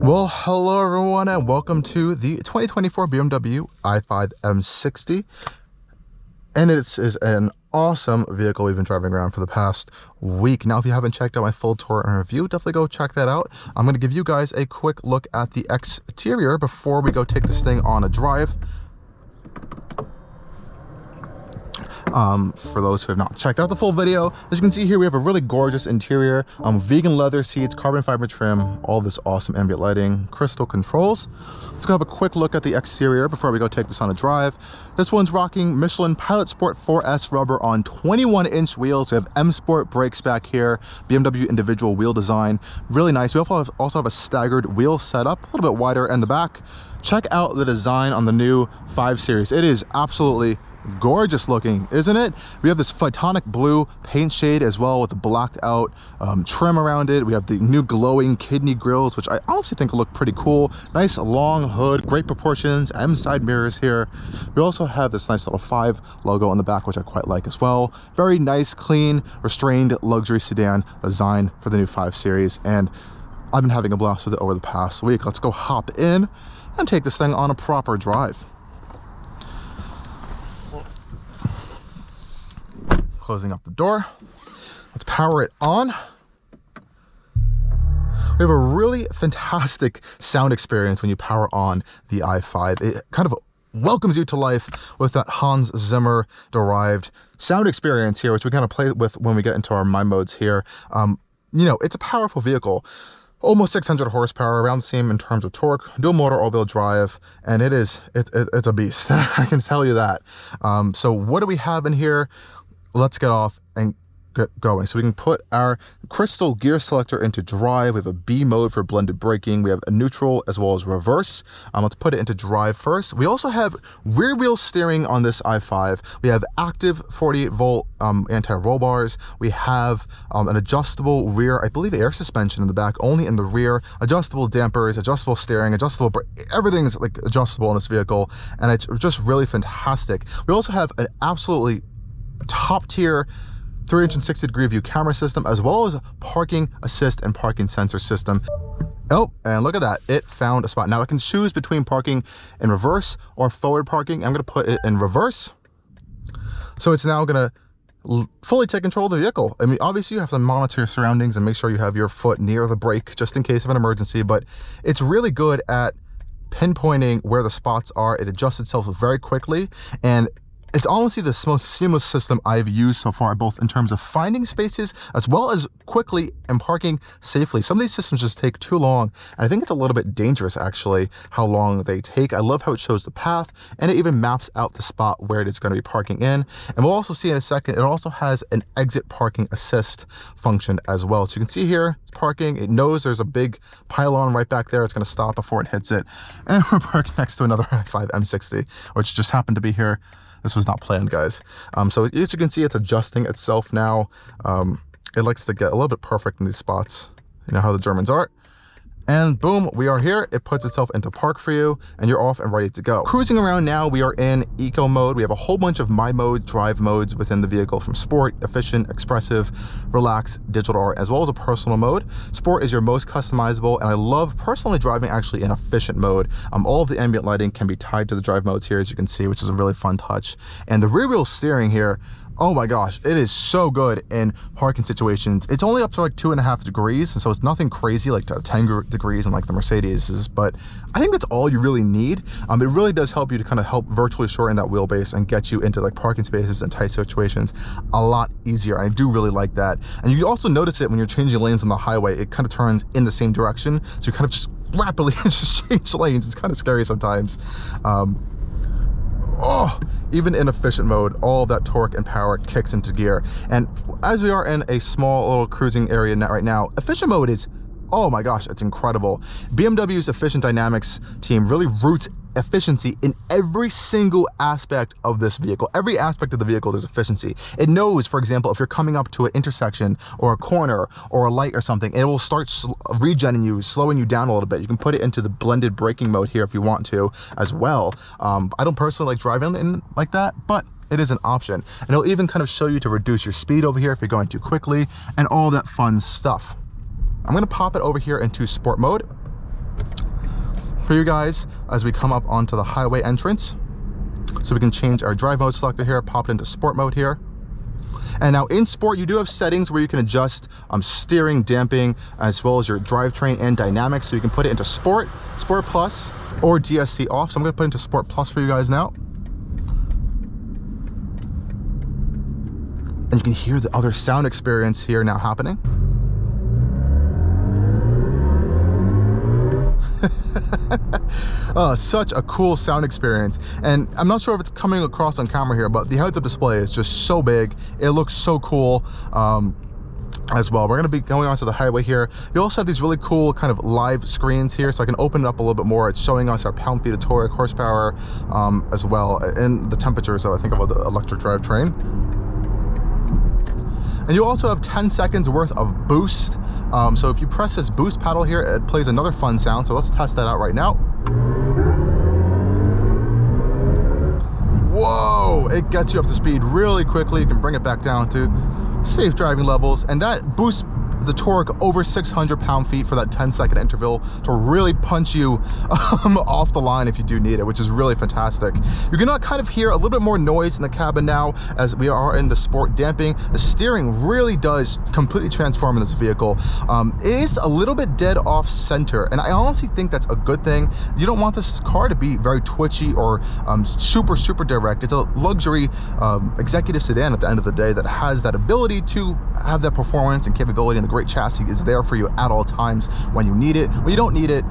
Well, hello everyone and welcome to the 2024 BMW i5 M60. And it is an awesome vehicle we've been driving around for the past week. Now, if you haven't checked out my full tour and review, definitely go check that out. I'm going to give you guys a quick look at the exterior before we go take this thing on a drive. For those who have not checked out the full video, as you can see here, we have a really gorgeous interior, vegan leather seats, carbon fiber trim, all this awesome ambient lighting, crystal controls. Let's go have a quick look at the exterior before we go take this on a drive. This one's rocking Michelin Pilot Sport 4S rubber on 21-inch wheels. We have M Sport brakes back here, BMW individual wheel design, really nice. We also have a staggered wheel setup, a little bit wider in the back. Check out the design on the new 5 Series. It is absolutely gorgeous looking, isn't it? We have this photonic blue paint shade as well with the blacked out trim around it. We have the new glowing kidney grills, which I honestly think look pretty cool. Nice long hood, great proportions, M side mirrors here. We also have this nice little 5 logo on the back, which I quite like as well. Very nice, clean, restrained luxury sedan design for the new 5 Series, and I've been having a blast with it over the past week. Let's go hop in and take this thing on a proper drive. Closing up the door. Let's power it on. We have a really fantastic sound experience when you power on the i5. It kind of welcomes you to life with that Hans Zimmer derived sound experience here, which we kind of play with when we get into our My Modes here. You know, it's a powerful vehicle. Almost 600 horsepower, around the same in terms of torque, dual motor all-wheel drive, and it's a beast. I can tell you that. So what do we have in here? Let's get off and get going. So we can put our crystal gear selector into drive. We have a B mode for blended braking. We have a neutral as well as reverse. Let's put it into drive first. We also have rear wheel steering on this i5. We have active 48 volt anti-roll bars. We have an adjustable rear, I believe, air suspension in the back, only in the rear, adjustable dampers, adjustable steering, adjustable everything is like adjustable in this vehicle, and it's just really fantastic. We also have an absolutely top tier 360-degree view camera system, as well as parking assist and parking sensor system. Oh, and look at that, it found a spot. Now I can choose between parking in reverse or forward parking. I'm going to put it in reverse, so it's now going to fully take control of the vehicle. I mean, obviously you have to monitor your surroundings and make sure you have your foot near the brake just in case of an emergency, but it's really good at pinpointing where the spots are. It adjusts itself very quickly, and it's honestly the most seamless system I've used so far, both in terms of finding spaces as well as quickly and parking safely. Some of these systems just take too long, and I think it's a little bit dangerous actually how long they take. I love how it shows the path, and it even maps out the spot where it is going to be parking in. And we'll also see in a second, it also has an exit parking assist function as well. So you can see here, it's parking. It knows there's a big pylon right back there. It's going to stop before it hits it. And we're parked next to another i5 M60, which just happened to be here. This was not planned, guys. So as you can see, it's adjusting itself now. It likes to get a little bit perfect in these spots. You know how the Germans are. And boom, we are here. It puts itself into park for you, and you're off and ready to go. Cruising around now, we are in eco mode. We have a whole bunch of My Mode drive modes within the vehicle, from sport, efficient, expressive, relax, digital art, as well as a personal mode. Sport is your most customizable, and I love personally driving actually in efficient mode. All of the ambient lighting can be tied to the drive modes here, as you can see, which is a really fun touch. And the rear wheel steering here, oh my gosh, it is so good in parking situations. It's only up to like 2.5 degrees, and so it's nothing crazy like to 10 degrees in like the Mercedes is, but I think that's all you really need. It really does help you to kind of help virtually shorten that wheelbase and get you into like parking spaces and tight situations a lot easier. I do really like that. And you also notice it when you're changing lanes on the highway, it kind of turns in the same direction, so you kind of just rapidly just change lanes. It's kind of scary sometimes. Oh, even in efficient mode, all that torque and power kicks into gear. And as we are in a small little cruising area right now, efficient mode is, oh my gosh, it's incredible. BMW's Efficient Dynamics team really roots efficiency in every single aspect of this vehicle. Every aspect of the vehicle, there's efficiency. It knows, for example, if you're coming up to an intersection or a corner or a light or something, it will start regenning you, slowing you down a little bit. You can put it into the blended braking mode here if you want to as well. I don't personally like driving in like that, but it is an option. And it'll even kind of show you to reduce your speed over here if you're going too quickly and all that fun stuff. I'm going to pop it over here into sport mode. for you guys as we come up onto the highway entrance. So we can change our drive mode selector here, pop it into sport mode here. And now in sport, you do have settings where you can adjust steering, damping, as well as your drivetrain and dynamics. So you can put it into sport, sport plus, or DSC off. So I'm going to put it into sport plus for you guys now. And you can hear the other sound experience here now happening. Oh, such a cool sound experience. And I'm not sure if it's coming across on camera here, but the heads-up display is just so big. It looks so cool as well. We're going to be going onto the highway here. You also have these really cool kind of live screens here, so I can open it up a little bit more. It's showing us our pound-feet of torque, horsepower, as well, and the temperature, so I think about the electric drivetrain. And you also have 10 seconds worth of boost. So if you press this boost paddle here, it plays another fun sound. So let's test that out right now. Whoa, it gets you up to speed really quickly. You can bring it back down to safe driving levels. And that boosts the torque over 600 pound-feet for that 10-second interval to really punch you off the line if you do need it, which is really fantastic. You're gonna kind of hear a little bit more noise in the cabin now as we are in the sport damping. The steering really does completely transform in this vehicle. It is a little bit dead off center, and I honestly think that's a good thing. You don't want this car to be very twitchy or super direct. It's a luxury executive sedan at the end of the day that has that ability to have that performance and capability, and the great chassis is there for you at all times when you need it. When you don't need it,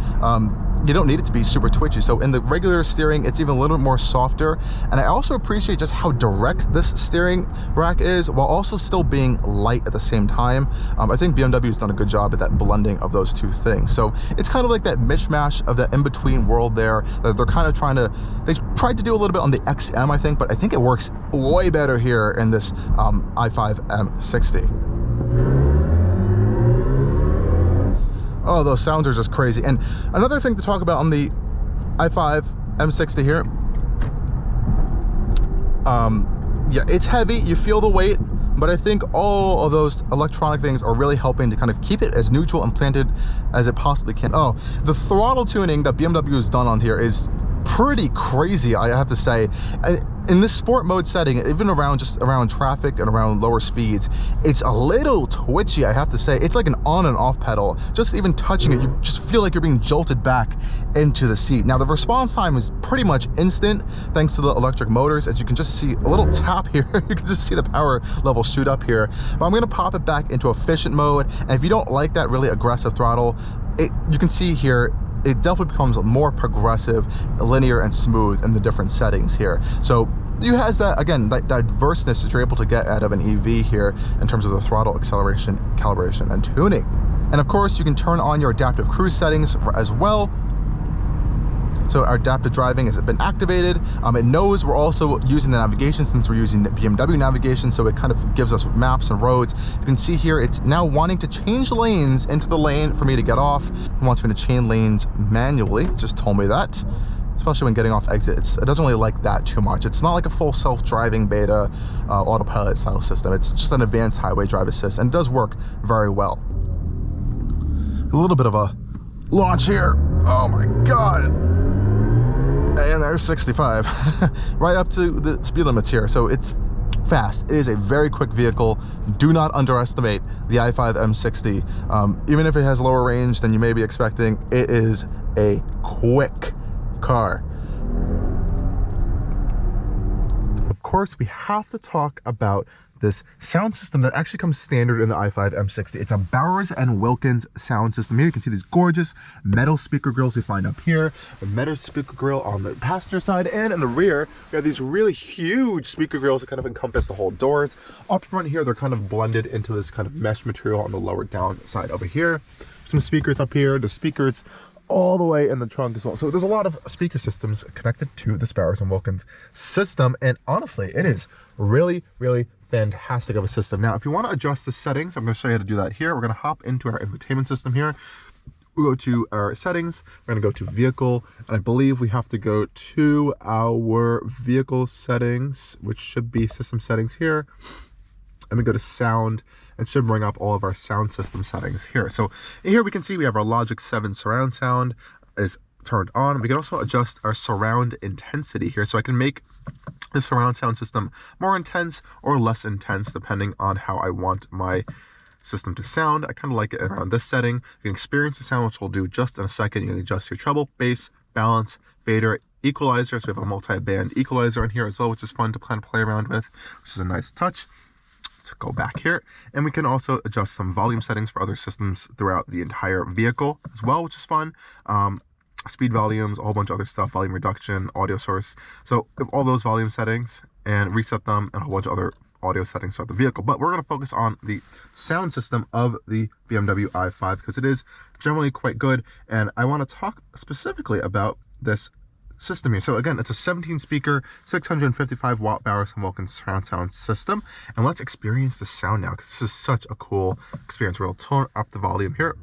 you don't need it to be super twitchy. So in the regular steering, it's even a little bit more softer. And I also appreciate just how direct this steering rack is, while also still being light at the same time. I think BMW has done a good job at that blending of those two things. So it's kind of like that mishmash of that in-between world there that they're kind of trying to, they tried to do a little bit on the XM, I think, but I think it works way better here in this i5 M60. Oh, those sounds are just crazy. And another thing to talk about on the i5 M60 here, yeah, it's heavy, you feel the weight, but I think all of those electronic things are really helping to kind of keep it as neutral and planted as it possibly can. Oh, the throttle tuning that BMW has done on here is pretty crazy, I have to say. In this sport mode setting, even around traffic and around lower speeds, it's a little twitchy, I have to say. It's like an on and off pedal. Just even touching it, you just feel like you're being jolted back into the seat. Now the response time is pretty much instant thanks to the electric motors. As you can just see, a little tap here, you can just see the power level shoot up here. But I'm gonna pop it back into efficient mode, and if you don't like that really aggressive throttle, you can see here, it definitely becomes more progressive, linear, and smooth in the different settings here. So you has that, again, that diverseness that you're able to get out of an EV here in terms of the throttle, acceleration, calibration, and tuning. And of course, you can turn on your adaptive cruise settings as well. So our adaptive driving has been activated. It knows we're also using the navigation since we're using the BMW navigation, so it kind of gives us maps and roads. You can see here it's now wanting to change lanes into the lane for me to get off. It wants me to change lanes manually, it just told me that. Especially when getting off exit, it doesn't really like that too much. It's not like a full self-driving beta autopilot style system. It's just an advanced highway drive assist, and it does work very well. A little bit of a launch here. Oh my God. And there's 65, right up to the speed limits here. So it's fast. It is a very quick vehicle. Do not underestimate the i5 M60. Even if it has lower range than you may be expecting, it is a quick car. Of course, we have to talk about this sound system that actually comes standard in the i5 M60. It's a Bowers & Wilkins sound system. Here you can see these gorgeous metal speaker grills we find up here, a metal speaker grill on the passenger side, and in the rear we have these really huge speaker grills that kind of encompass the whole doors. Up front here, they're kind of blended into this kind of mesh material on the lower down side over here. Some speakers up here, the speakers all the way in the trunk as well. So there's a lot of speaker systems connected to this Bowers & Wilkins system, and honestly, it is really fantastic of a system. Now, if you want to adjust the settings, I'm going to show you how to do that here. We're going to hop into our infotainment system here. We go to our settings, we're going to go to vehicle, and I believe we have to go to our vehicle settings, which should be system settings here. And we go to sound, and should bring up all of our sound system settings here. So here we can see we have our Logic 7 surround sound is turned on. We can also adjust our surround intensity here, so I can make the surround sound system more intense or less intense depending on how I want my system to sound. I kind of like it around this setting. You can experience the sound, which we'll do just in a second. You can adjust your treble, bass, balance, fader, equalizer. So we have a multi-band equalizer in here as well, which is fun to kind of play around with, which is a nice touch. Let's go back here, and we can also adjust some volume settings for other systems throughout the entire vehicle as well, which is fun. Speed volumes, a whole bunch of other stuff, volume reduction, audio source. So all those volume settings, and reset them, and a whole bunch of other audio settings throughout the vehicle. But we're going to focus on the sound system of the BMW i5 because it is generally quite good, and I want to talk specifically about this system here. So again, it's a 17 speaker, 655 watt Bowers & Wilkins surround sound system, and let's experience the sound now because this is such a cool experience. We'll turn up the volume here.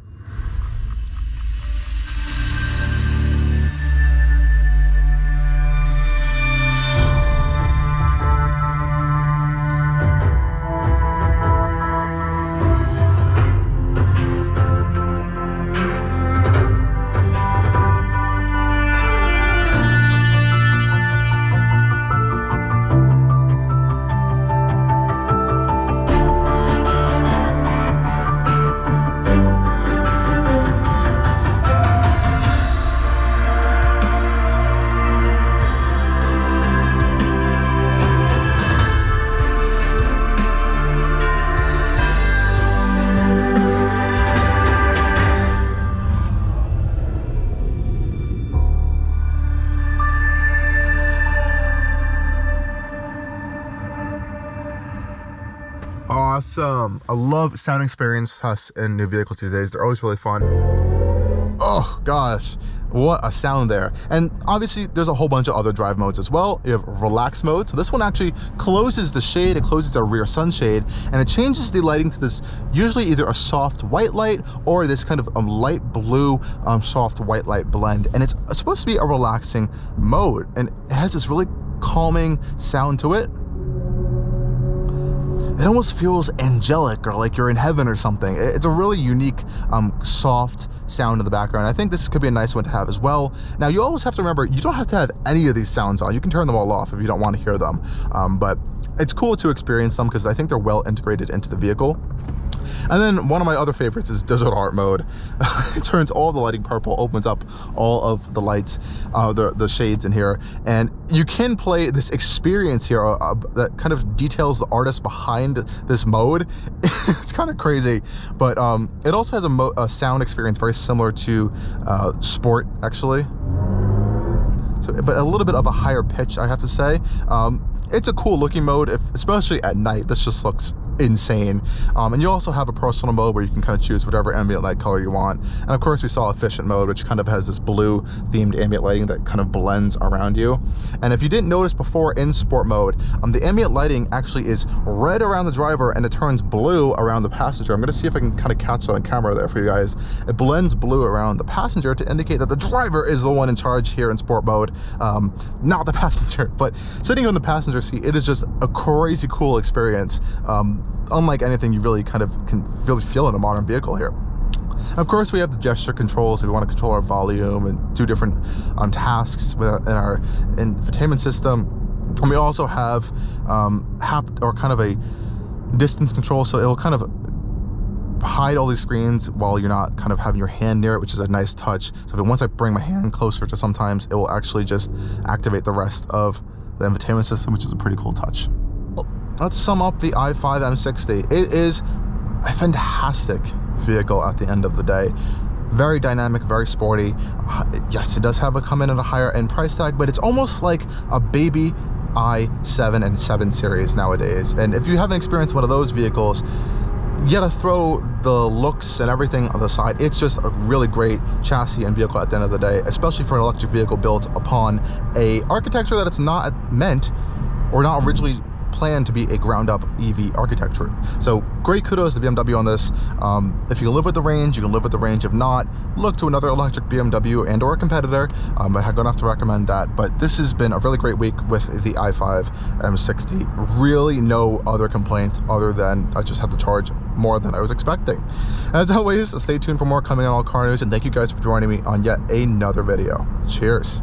Awesome. I love sound experience tests in new vehicles these days. They're always really fun. Oh gosh, what a sound there. And obviously there's a whole bunch of other drive modes as well. You have relax mode. So this one actually closes the shade, it closes our rear sunshade, and it changes the lighting to this usually either a soft white light or this kind of light blue soft white light blend. And it's supposed to be a relaxing mode, and it has this really calming sound to it. It almost feels angelic or like you're in heaven or something. It's a really unique, soft sound in the background. I think this could be a nice one to have as well. Now, you always have to remember, you don't have to have any of these sounds on. You can turn them all off if you don't want to hear them. But it's cool to experience them because I think they're well integrated into the vehicle. And then one of my other favorites is digital art mode. It turns all the lighting purple, opens up all of the lights, the shades in here, and you can play this experience here that kind of details the artist behind this mode. It's kind of crazy, but it also has a sound experience very similar to Sport, actually. So, but a little bit of a higher pitch, I have to say. It's a cool looking mode, especially at night. This just looks insane. And you also have a personal mode where you can kind of choose whatever ambient light color you want. And of course we saw efficient mode, which kind of has this blue themed ambient lighting that kind of blends around you. And if you didn't notice before, in sport mode, the ambient lighting actually is red around the driver and it turns blue around the passenger. I'm going to see if I can kind of catch that on camera there for you guys. It blends blue around the passenger to indicate that the driver is the one in charge here in sport mode, not the passenger. But sitting on the passenger seat, it is just a crazy cool experience. Unlike anything you really kind of can really feel in a modern vehicle here. Of course, we have the gesture controls if we want to control our volume and do different tasks in our infotainment system. And we also have kind of a distance control, so it will kind of hide all these screens while you're not kind of having your hand near it, which is a nice touch. So once I bring my hand closer to sometimes, it will actually just activate the rest of the infotainment system, which is a pretty cool touch. Let's sum up the i5 M60. It is a fantastic vehicle at the end of the day. Very dynamic, very sporty. Yes, it does have come in at a higher end price tag, but it's almost like a baby i7 and 7 series nowadays. And if you haven't experienced one of those vehicles, you gotta throw the looks and everything on the side. It's just a really great chassis and vehicle at the end of the day, especially for an electric vehicle built upon a architecture that it's not meant or not originally planned to be a ground up EV architecture. So great kudos to BMW on this. If you can live with the range, you can live with the range. If not, look to another electric BMW and or a competitor. I'm gonna have to recommend that, but this has been a really great week with the i5 M60. Really no other complaints other than I just had to charge more than I was expecting. As always, stay tuned for more coming on Allcarnews, and thank you guys for joining me on yet another video. Cheers.